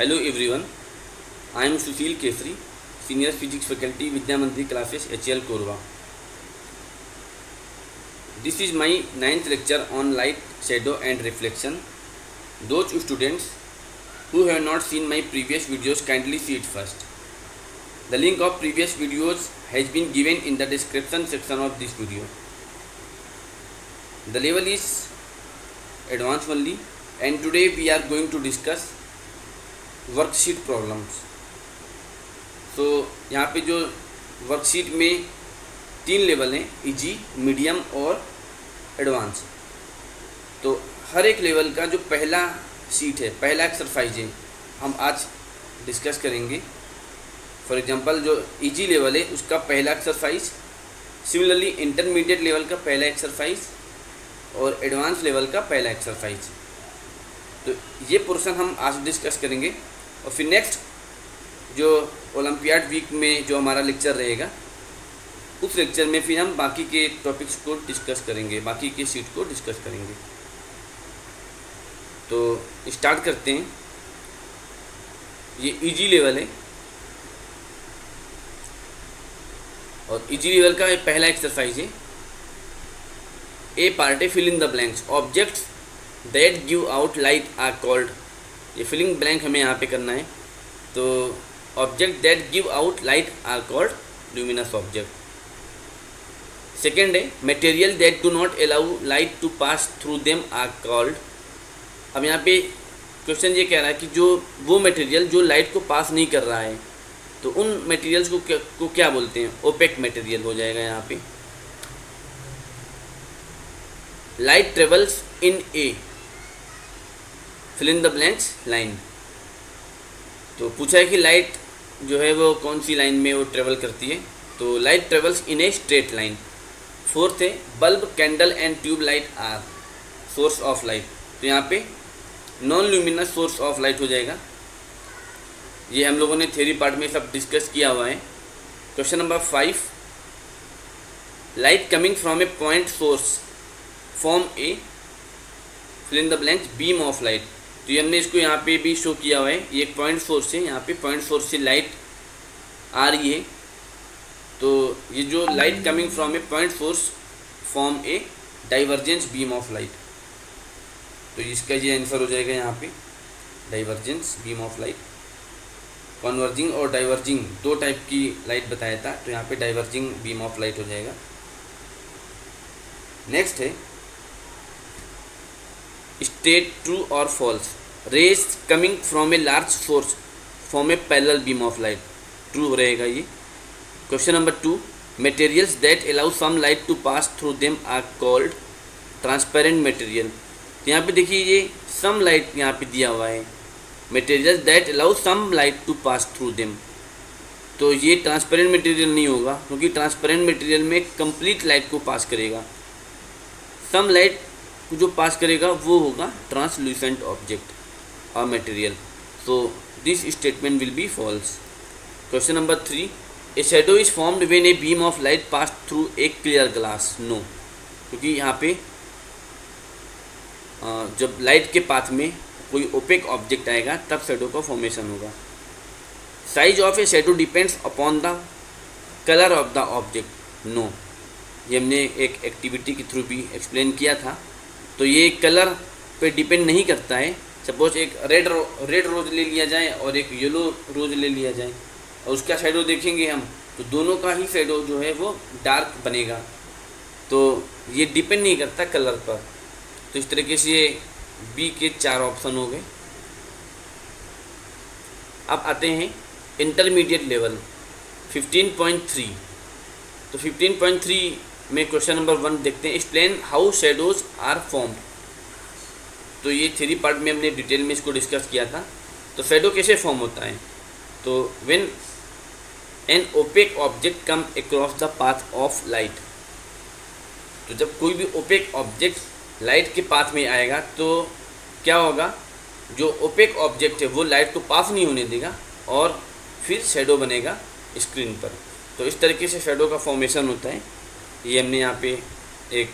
Hello everyone, I am Sushil Kesri, Senior Physics Faculty, Vidya Mandir Classes, HL Korwa. This is my 9th lecture on light, shadow and reflection. Those students who have not seen my previous videos kindly see it first. The link of previous videos has been given in the description section of this video. The level is advanced only and today we are going to discuss worksheet problems. तो यहाँ पे जो worksheet में 3 level हैं, easy, medium और advance. तो हर एक level का जो पहला शीट है, पहला एक्सरसाइज है, हम आज डिस्कस करेंगे। फॉर एग्जांपल जो इजी लेवल है उसका पहला एक्सरसाइज, सिमिलरली इंटरमीडिएट लेवल का पहला एक्सरसाइज और एडवांस लेवल का पहला एक्सरसाइज। तो ये पोर्शन हम आज डिस्कस करेंगे और फिर नेक्स्ट जो ओलंपियाड वीक में जो हमारा लेक्चर रहेगा उस लेक्चर में फिर हम बाकी के टॉपिक्स को डिस्कस करेंगे, बाकी के शीट को डिस्कस करेंगे। तो स्टार्ट करते हैं। ये इजी लेवल है और इजी लेवल का पहला एक्सरसाइज है। ए पार्ट है fill in the blanks. Objects that give out light are called. ये फिलिंग ब्लैंक हमें यहाँ पे करना है। तो object that give out light are called luminous object. Second है material that do not allow light to pass through them are called. अब यहाँ पे क्वेश्चन ये कह रहा है कि जो वो मटेरियल जो लाइट को पास नहीं कर रहा है तो उन मटेरियल्स को क्या बोलते हैं? ओपेक मटेरियल हो जाएगा यहाँ पे। Light travels in a fill in the blanks line. तो पूछा है कि लाइट जो है वो कौन सी लाइन में वो ट्रेवल करती है। तो light travels in a straight line. Fourth है bulb, candle and tube light are source of light. तो यहाँ पे non luminous source of light हो जाएगा। ये हम लोगों ने थ्योरी पार्ट में सब डिस्कस किया हुआ है। Question number 5, light coming from a point source form a fill in the blanks beam of light. तो ये हमने इसको यहाँ पे भी शो किया हुआ है। ये एक पॉइंट सोर्स है, यहाँ पे पॉइंट सोर्स से लाइट आ रही है। तो ये जो light coming from a point source form A divergence beam of light. तो इसका ये आंसर हो जाएगा यहाँ पे divergence beam of light. Converging और डाइवर्जिंग दो टाइप की लाइट बताया था, तो यहाँ पे डाइवर्जिंग बीम ऑफ लाइट हो जाएगा। नेक्स्ट है स्टेट ट्रू और false. Rays coming from a large source form a parallel beam of light. True रहेगा ये। Question number 2, materials that allow some light to pass through them are called transparent material. तो यहाँ पे देखिए ये some light यहाँ पे दिया हुआ है, materials that allow some light to pass through them. तो ये ट्रांसपेरेंट मटेरियल नहीं होगा क्योंकि ट्रांसपेरेंट मटेरियल में कंप्लीट लाइट को पास करेगा। सम लाइट जो पास करेगा वो होगा ट्रांसल्यूसेंट ऑब्जेक्ट और material. So this statement will be false. Question number 3, a shadow is formed when a beam of light pass through a clear glass. No, क्योंकि यहाँ पे जब लाइट के पाथ में कोई ओपेक ऑब्जेक्ट आएगा तब शैडो का फॉर्मेशन होगा। Size of a shadow depends upon the colour of the object. No, ये हमने एक एक्टिविटी के थ्रू भी एक्सप्लेन किया था। तो ये कलर पे डिपेंड नहीं करता है। सपोज एक रेड रोज ले लिया जाए और एक येलो रोज ले लिया जाए और उसका शैडो देखेंगे हम तो दोनों का ही शैडो जो है वो डार्क बनेगा। तो ये डिपेंड नहीं करता कलर पर। तो इस तरीके से ये बी के 4 ऑप्शन हो गए। अब आते हैं इंटरमीडिएट लेवल 15.3। तो 15.3 में क्वेश्चन नंबर 1 देखते हैं। Explain how shadows are formed. तो ये थ्योरी पार्ट में हमने डिटेल में इसको डिस्कस किया था। तो शैडो कैसे फॉर्म होता है? तो when an opaque object come across the path of light. तो जब कोई भी ओपेक ऑब्जेक्ट लाइट के पाथ में आएगा तो क्या होगा, जो ओपेक ऑब्जेक्ट है वो लाइट को पास नहीं होने देगा और फिर शैडो बनेगा स्क्रीन पर। तो इस तरीके से शैडो का फॉर्मेशन होता है। ये हमने यहाँ पे एक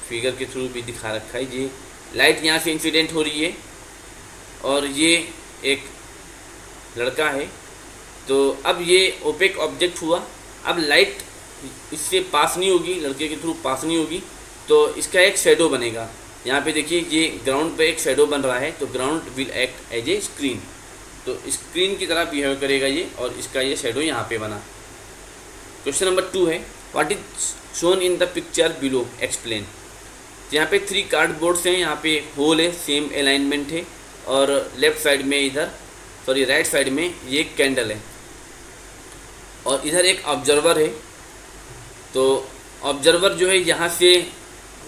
फिगर के थ्रू भी दिखा रखा है। ये लाइट यहाँ से इंसिडेंट हो रही है और ये एक लड़का है। तो अब ये ओपेक ऑब्जेक्ट हुआ, अब लाइट इससे पास नहीं होगी, लड़के के थ्रू पास नहीं होगी, तो इसका एक शेडो बनेगा। यहाँ पे देखिए ये ग्राउंड पे एक शेडो बन रहा है, तो ground will act as a screen, तो स्क्रीन की तरह बिहेव करेगा ये, और इसका ये शेडो यहाँ पे बना। क्वेश्चन नंबर 2 है, what is shown in the picture below, explain. यहाँ पे 3 कार्डबोर्ड्स हैं, यहाँ पे होल है, सेम अलाइनमेंट है, और लेफ्ट साइड में इधर राइट साइड में ये एक कैंडल है, और इधर एक ऑब्जर्वर है। तो ऑब्जर्वर जो है यहाँ से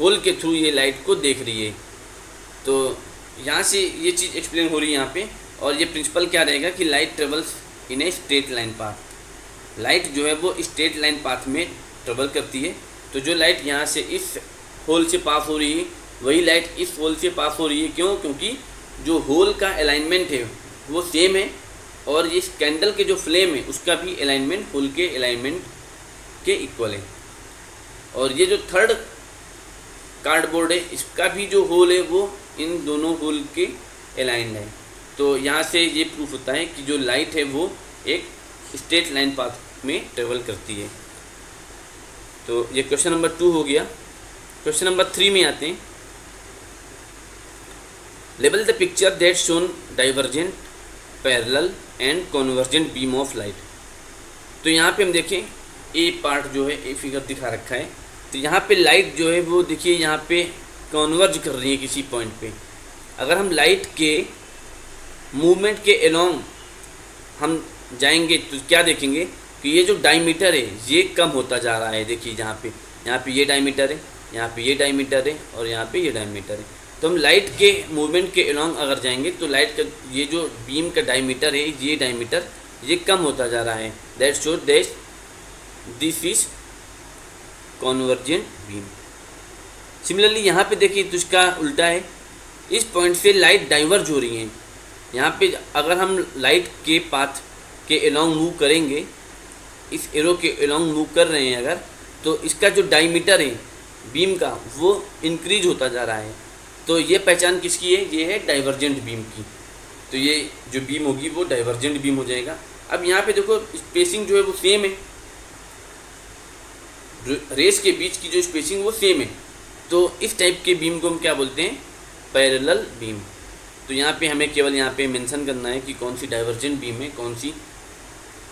होल के थ्रू ये लाइट को देख रही है, तो यहाँ से ये चीज़ एक्सप्लेन हो रही है यहाँ पे। और ये प्रिंसिपल क्या रहेगा कि light travels in a straight line path, light जो है वो स्ट्रेट लाइन पाथ में ट्रेवल करती है। तो जो लाइट यहाँ से इस होल से पास हो रही है, वही लाइट इस होल से पास हो रही है। क्यों? क्योंकि जो होल का अलाइनमेंट है वो सेम है, और इस कैंडल के जो फ्लेम है उसका भी अलाइनमेंट होल के अलाइनमेंट के इक्वल है। और ये जो थर्ड कार्डबोर्ड है, इसका भी जो होल है वो इन दोनों होल के अलाइंड है। तो यहाँ से ये प्रूफ होता है कि जो लाइट है वो एक स्ट्रेट लाइन पाथ में ट्रेवल करती है। तो ये क्वेश्चन नंबर 2 हो गया। क्वेश्चन नंबर 3 में आते हैं, label the picture that shown divergent, parallel and convergent beam of light. तो यहाँ पे हम देखें ए पार्ट जो है, ए फिगर दिखा रखा है, तो यहाँ पे लाइट जो है वो देखिए यहाँ पे कॉन्वर्ज कर रही है किसी पॉइंट पे। अगर हम लाइट के मूवमेंट के अलोंग हम जाएंगे तो क्या देखेंगे कि ये जो डायमीटर है ये कम होता जा रहा है। देखिए यहाँ पे ये डायमीटर है, यहाँ पे ये डायमीटर है, और यहाँ पे ये डायमीटर है। तो हम लाइट के मूवमेंट के अलोंग अगर जाएंगे तो लाइट का ये जो बीम का डायमीटर है, ये डायमीटर ये कम होता जा रहा है। That show that this is convergent beam. Similarly यहाँ पे देखिए तो इसका उल्टा है, इस पॉइंट से लाइट डाइवर्ज हो रही है। यहाँ पे अगर हम लाइट के पाथ के अलोंग मूव करेंगे, इस एरो के अलोंग मूव कर रहे हैं अगर, तो इसका जो डायमीटर है बीम का वो इंक्रीज होता जा रहा है। तो ये पहचान किसकी है? ये है डाइवर्जेंट बीम की। तो ये जो बीम होगी वो डाइवर्जेंट बीम हो जाएगा। अब यहाँ पे देखो स्पेसिंग जो है वो सेम है, रेस के बीच की जो स्पेसिंग वो सेम है। तो इस टाइप के बीम को हम क्या बोलते हैं? Parallel beam. तो यहाँ पे हमें केवल यहाँ पे मेंशन करना है कि कौन सी डाइवर्जेंट बीम है, कौन सी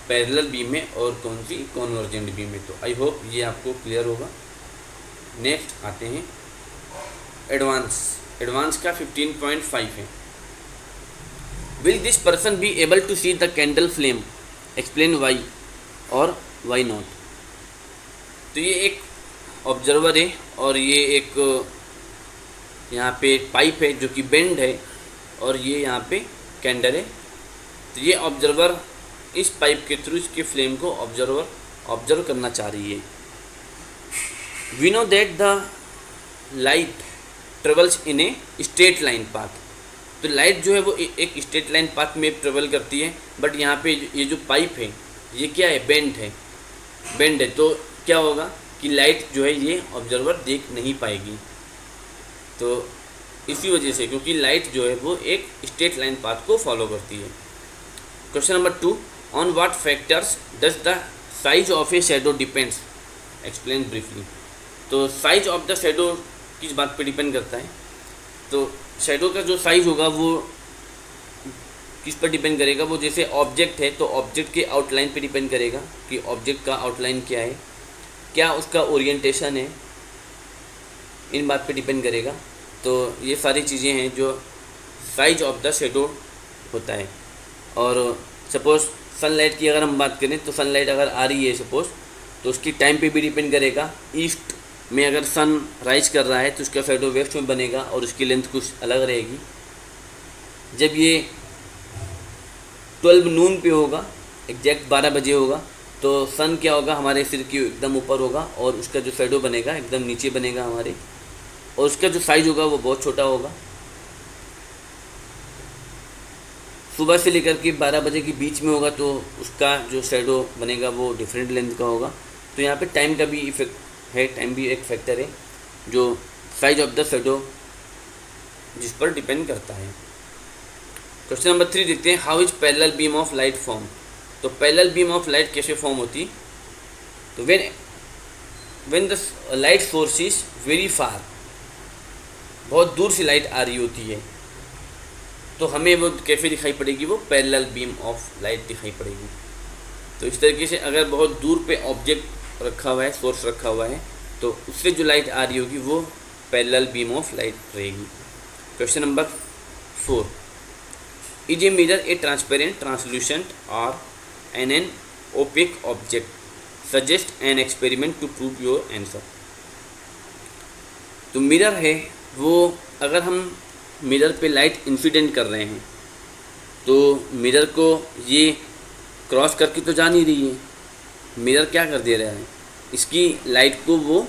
पैरेलल बीम है, और कौन सी कॉन्वर्जेंट बीम है। तो आई होप ये आपको क्लियर होगा। नेक्स्ट आते हैं एडवांस का 15.5 है, will this person be able to see the candle flame, explain why और वाई नॉट। तो ये एक ऑब्जर्वर है, और ये एक यहाँ पे पाइप है जो कि बेंड है, और ये यहाँ पे कैंडल है। तो ये ऑब्जर्वर इस पाइप के थ्रू इसके फ्लेम को ऑब्जर्व करना चाह रही है। We know that the light travels in a straight line path. तो लाइट जो है वो एक स्ट्रेट लाइन पाथ में ट्रेवल करती है, बट यहाँ पे ये जो पाइप है ये क्या है? बेंड है। तो क्या होगा कि लाइट जो है ये ऑब्जर्वर देख नहीं पाएगी। तो इसी वजह से, क्योंकि लाइट जो है वो एक स्ट्रेट लाइन पाथ को फॉलो करती है। Question number 2, on what factors does the size of a shadow depends, explain briefly. तो साइज ऑफ द शैडो किस बात पे डिपेंड करता है? तो शैडो का जो साइज होगा वो किस पर डिपेंड करेगा? वो जैसे ऑब्जेक्ट है तो ऑब्जेक्ट के आउटलाइन पे डिपेंड करेगा कि ऑब्जेक्ट का आउटलाइन क्या है, क्या उसका ओरिएंटेशन है, इन बात पे डिपेंड करेगा। तो ये सारी चीज़ें हैं जो साइज ऑफ द शैडो होता है। और सपोज़ सनलाइट की अगर हम बात करें तो सनलाइट अगर आ रही है सपोज़, तो उसकी टाइम पे भी डिपेंड करेगा। ईस्ट में अगर सन राइज कर रहा है तो उसका शैडो वेस्ट में बनेगा और उसकी लेंथ कुछ अलग रहेगी। जब ये 12 नून पे होगा, एग्जैक्ट 12 बजे होगा, तो सन क्या होगा? हमारे सिर के एकदम ऊपर होगा, और उसका जो शैडो बनेगा एकदम नीचे बनेगा हमारे, और उसका जो साइज होगा वो बहुत छोटा होगा। सुबह से लेकर के 12 बजे के बीच में होगा तो उसका जो शैडो बनेगा वो डिफरेंट लेंथ का होगा। तो यहाँ पे टाइम का भी इफेक्ट है, टाइम भी एक फैक्टर है जो साइज ऑफ द शैडो जिस पर डिपेंड करता है। क्वेश्चन नंबर 3 देखते हैं, how is parallel beam of light form. तो पैरेलल बीम ऑफ लाइट कैसे फॉर्म होती, तो when the light source is very far, बहुत दूर से लाइट आ रही होती है, तो हमें वो कैसे दिखाई पड़ेगी, वो पैरेलल बीम ऑफ लाइट दिखाई पड़ेगी। तो इस तरीके से अगर बहुत दूर पे ऑब्जेक्ट रखा हुआ है, सोर्स रखा हुआ है, तो उससे जो लाइट आ रही होगी वो पैरेलल बीम ऑफ लाइट रहेगी। Question number 4, is a mirror a transparent, translucent और an opaque object, suggest an experiment to prove your answer. तो मिरर है वो, अगर हम मिरर पे लाइट इंसिडेंट कर रहे हैं तो मिरर को ये क्रॉस करके तो जा नहीं रही है, मिरर क्या कर दे रहा है, इसकी लाइट को वो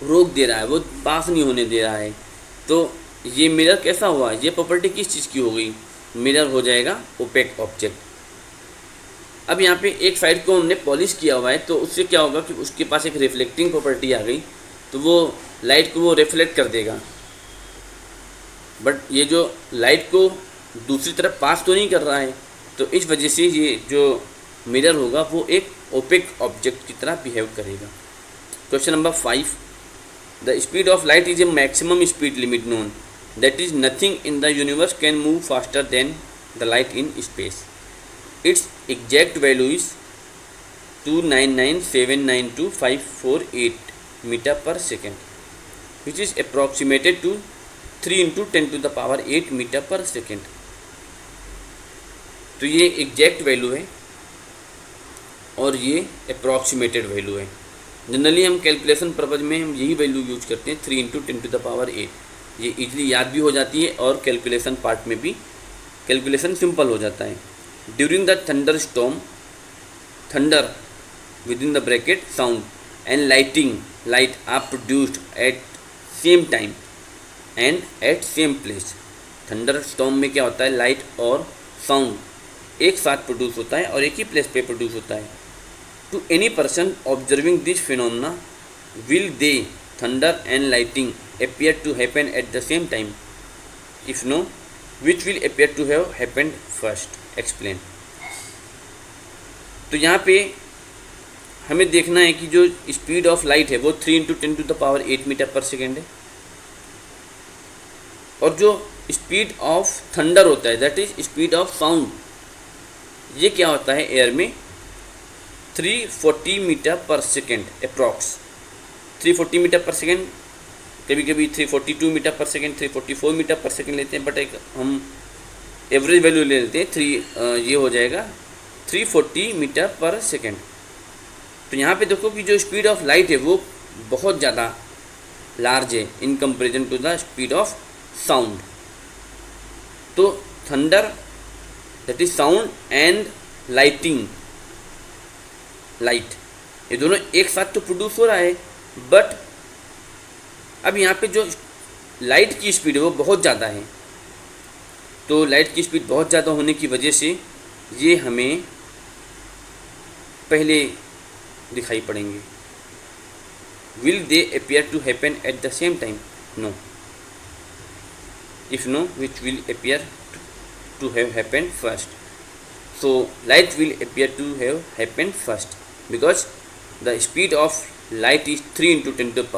रोक दे रहा है, वो पास नहीं होने दे रहा है। तो ये मिरर कैसा हुआ, ये प्रॉपर्टी किस चीज़ की हो गई, मिरर हो जाएगा ओपेक ऑब्जेक्ट। अब यहाँ पे एक साइड को हमने पॉलिश किया हुआ है, तो उससे क्या होगा कि उसके पास एक रिफ्लेक्टिंग प्रॉपर्टी आ गई, तो वो लाइट को वो रिफ्लेक्ट कर देगा। बट ये जो लाइट को दूसरी तरफ पास तो नहीं कर रहा है, तो इस वजह से ये जो मिरर होगा वो एक ओपेक ऑब्जेक्ट की तरह बिहेव करेगा। Question number 5, the speed of light is a maximum speed limit known, that is nothing in the universe can move faster than the light in space, its exact value is 299792548 metre per second, which is approximated to 3 × 10⁸ metre per second. तो ये exact value है और ये approximated value है। Generally हम calculation purpose में हम यही वैल्यू यूज करते हैं, 3 × 10⁸। ये इजीली याद भी हो जाती है और कैलकुलेशन पार्ट में भी कैलकुलेशन सिंपल हो जाता है। During the thunder storm, thunder within the bracket sound and light are produced at same time and at same place. Thunder storm में क्या होता है, लाइट और साउंड एक साथ प्रोड्यूस होता है और एक ही प्लेस पे प्रोड्यूस होता है। To any person observing this phenomena will they thunder and lighting appear to happen at the same time? If no, which will appear to have happened first? Explain. तो यहाँ पे हमें देखना है कि जो स्पीड ऑफ लाइट है वो 3 × 10⁸ मीटर पर सेकेंड है, और जो स्पीड ऑफ थंडर होता है that is speed of sound, ये क्या होता है एयर में 340 metre per second approx. 340 metre per second, कभी कभी 342 metre per second, 344 metre per second लेते हैं, बट एक हम एवरेज वैल्यू ले लेते हैं ये हो जाएगा 340 मीटर पर सेकेंड। तो यहाँ पे देखो कि जो स्पीड ऑफ लाइट है वो बहुत ज़्यादा लार्ज है in comparison to the speed of sound. तो thunder that is sound and lighting, light, ये दोनों एक साथ तो प्रोड्यूस हो रहा है, बट अब यहाँ पे जो लाइट की स्पीड है वो बहुत ज़्यादा है। तो लाइट की स्पीड बहुत ज़्यादा होने की वजह से ये हमें पहले दिखाई पड़ेंगे। Will they appear to happen at the same time? No. If no, which will appear to have happen first? So light will appear to have happen first because the speed of light is 3 × 10⁸,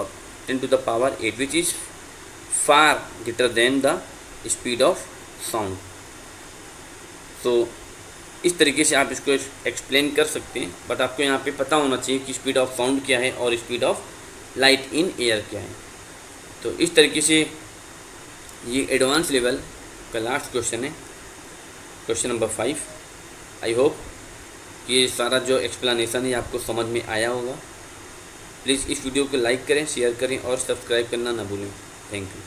which is far greater than the speed of sound. So इस तरीके से आप इसको explain कर सकते हैं, but आपको यहाँ पे पता होना चाहिए कि स्पीड ऑफ साउंड क्या है और speed of light in air क्या है। तो इस तरीके से ये एडवांस लेवल का लास्ट क्वेश्चन है, क्वेश्चन नंबर 5। आई होप ये सारा जो एक्सप्लेनेशन है आपको समझ में आया होगा। प्लीज़ इस वीडियो को लाइक करें, शेयर करें और सब्सक्राइब करना ना भूलें। Thank you.